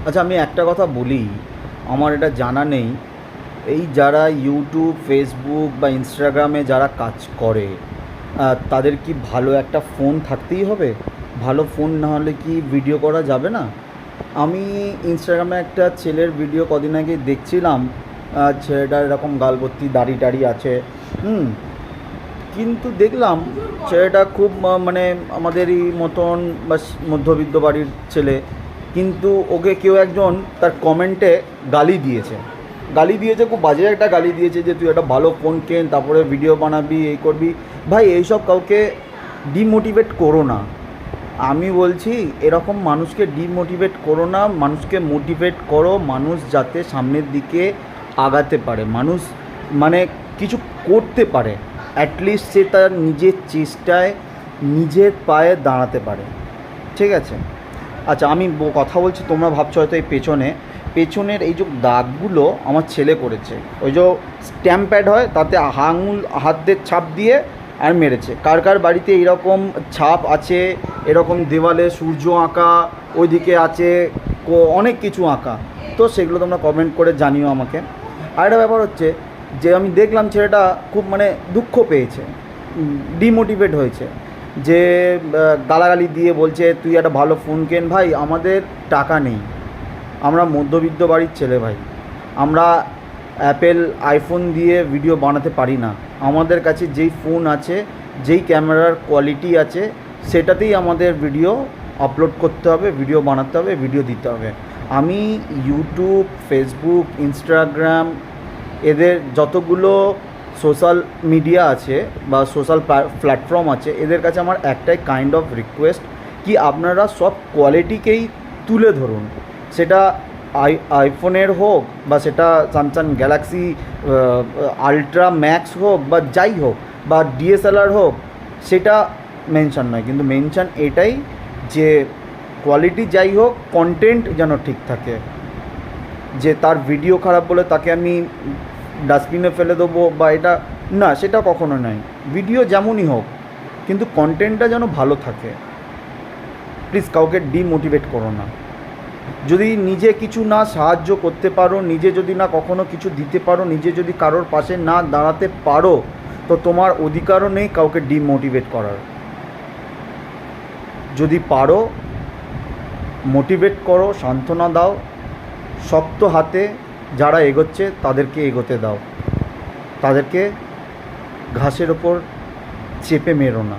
আচ্ছা, আমি একটা কথা বলি, আমার এটা জানা নেই, এই যারা ইউটিউব, ফেসবুক বা ইনস্টাগ্রামে যারা কাজ করে, তাদের কি ভালো একটা ফোন থাকতেই হবে? ভালো ফোন না হলে কি ভিডিও করা যাবে না? আমি ইনস্টাগ্রামে একটা ছেলের ভিডিও কদিন আগে দেখছিলাম। ছেলেটার এরকম গাল ভর্তি দাড়ি টাড়ি আছে। হুম। কিন্তু দেখলাম ছেলেটা খুব মানে আমাদেরই মতন বা মধ্যবিত্ত বাড়ির ছেলে। কিন্তু ওকে কেউ একজন তার কমেন্টে গালি দিয়েছে। গালি দিয়েছে, খুব বাজে একটা গালি দিয়েছে যে তুই একটা ভালো ফোন কেন, তারপরে ভিডিও বানাবি, এই করবি। ভাই, এইসব কাউকে ডিমোটিভেট করো না। আমি বলছি, এরকম মানুষকে ডিমোটিভেট করো না, মানুষকে মোটিভেট করো, মানুষ যাতে সামনের দিকে আগাতে পারে, মানুষ মানে কিছু করতে পারে, অ্যাটলিস্ট সে তার নিজের চেষ্টায় নিজের পায়ে দাঁড়াতে পারে। ঠিক আছে? আচ্ছা, আমি কথা বলছি, তোমরা ভাবছো হয়তো এই পেছনের এই যে দাগগুলো আমার ছেলে করেছে। ওই যে স্ট্যাম্প প্যাড হয়, তাতে আঙুল হাতের ছাপ দিয়ে আর মেরেছে। কার কার বাড়িতে এইরকম ছাপ আছে? এরকম দেওয়ালে সূর্য আঁকা, ওইদিকে আছে অনেক কিছু আঁকা। তো সেগুলো তোমরা কমেন্ট করে জানিও আমাকে। আর একটা ব্যাপার হচ্ছে যে আমি দেখলাম ছেলেটা খুব মানে দুঃখ পেয়েছে, ডিমোটিভেট হয়েছে, যে গালাগালি দিয়ে বলছে তুই একটা ভালো ফোন কেন। ভাই, আমাদের টাকা নেই, আমরা মধ্যবিত্ত বাড়ির ছেলে ভাই। আমরা অ্যাপেল আইফোন দিয়ে ভিডিও বানাতে পারি না। আমাদের কাছে যেই ফোন আছে, যেই ক্যামেরার কোয়ালিটি আছে, সেটাতেই আমাদের ভিডিও আপলোড করতে হবে, ভিডিও বানাতে হবে, ভিডিও দিতে হবে। আমি ইউটিউব, ফেসবুক, ইনস্টাগ্রাম, এদের যতগুলো সোশ্যাল মিডিয়া আছে বা সোশ্যাল প্ল্যাটফর্ম আছে, এদের কাছে আমার একটাই কাইন্ড অফ রিকোয়েস্ট, কি আপনারা সব কোয়ালিটিকেই তুলে ধরুন। সেটা আইফোনের হোক, বা সেটা স্যামসাং গ্যালাক্সি আলট্রা ম্যাক্স হোক, বা যাই হোক, বা ডিএসএলআর হোক, সেটা মেনশন নয়। কিন্তু মেনশন এটাই যে কোয়ালিটি যাই হোক, কন্টেন্ট যেন ঠিক থাকে। যে তার ভিডিও খারাপ বলে তাকে আমি ডাস্টবিনে ফেলে দেবো বা এটা না, সেটা কখনো নয়। ভিডিও যেমনই হোক, কিন্তু কন্টেন্টটা যেন ভালো থাকে। প্লিজ কাউকে ডিমোটিভেট করো না। যদি নিজে কিছু না সাহায্য করতে পারো, নিজে যদি না কখনো কিছু দিতে পারো, নিজে যদি কারোর পাশে না দাঁড়াতে পারো, তো তোমার অধিকারও নেই কাউকে ডিমোটিভেট করার। যদি পারো, মোটিভেট করো, সান্ত্বনা দাও, শক্ত হাতে যারা এগোচ্ছে তাদেরকে এগোতে দাও, তাদেরকে ঘাসের ওপর চেপে মেরো না।